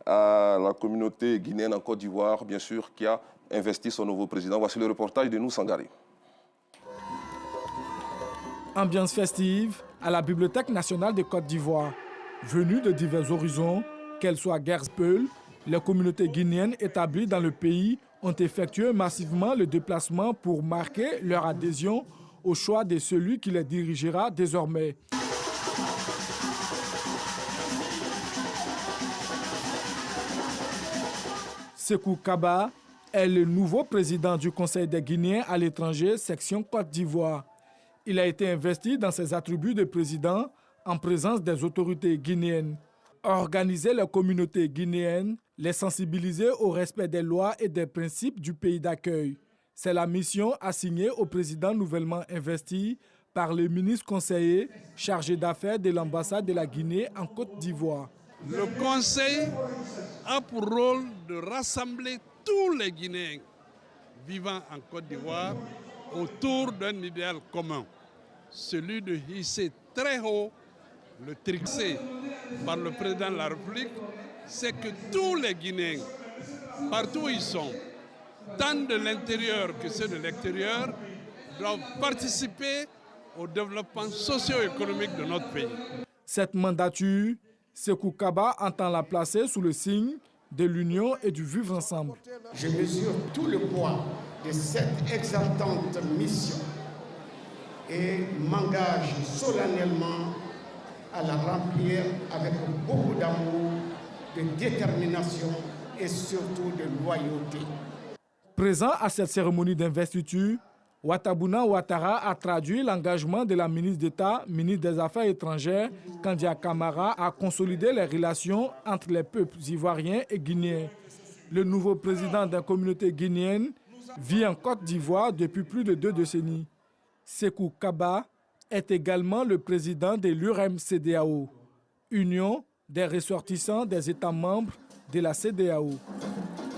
à la communauté guinéenne en Côte d'Ivoire, bien sûr, qui a investi son nouveau président. Voici le reportage de nous, Sangari. Ambiance festive à la Bibliothèque nationale de Côte d'Ivoire. Venus de divers horizons, qu'elles soient guerres-peuls, les communautés guinéennes établies dans le pays ont effectué massivement le déplacement pour marquer leur adhésion au choix de celui qui les dirigera désormais. Sékou Kaba est le nouveau président du Conseil des Guinéens à l'étranger, section Côte d'Ivoire. Il a été investi dans ses attributs de président en présence des autorités guinéennes. Organiser les communautés guinéennes, les sensibiliser au respect des lois et des principes du pays d'accueil. C'est la mission assignée au président nouvellement investi par le ministre conseiller chargé d'affaires de l'ambassade de la Guinée en Côte d'Ivoire. Le Conseil a pour rôle de rassembler tous les Guinéens vivant en Côte d'Ivoire autour d'un idéal commun, celui de hisser très haut le tricé par le président de la République, c'est que tous les Guinéens, partout où ils sont, tant de l'intérieur que ceux de l'extérieur, doivent participer au développement socio-économique de notre pays. Cette mandature, Sékou Kaba entend la placer sous le signe de l'union et du vivre ensemble. Je mesure tout le poids de cette exaltante mission et m'engage solennellement à la remplir avec beaucoup d'amour, de détermination et surtout de loyauté. Présent à cette cérémonie d'investiture, Watabouna Ouattara a traduit l'engagement de la ministre d'État, ministre des Affaires étrangères, Kandia Camara, à consolider les relations entre les peuples ivoiriens et guinéens. Le nouveau président de la communauté guinéenne vit en Côte d'Ivoire depuis plus de 2 décennies. Sékou Kaba est également le président de l'UREM-CEDEAO, Union des ressortissants des États membres de la CEDEAO.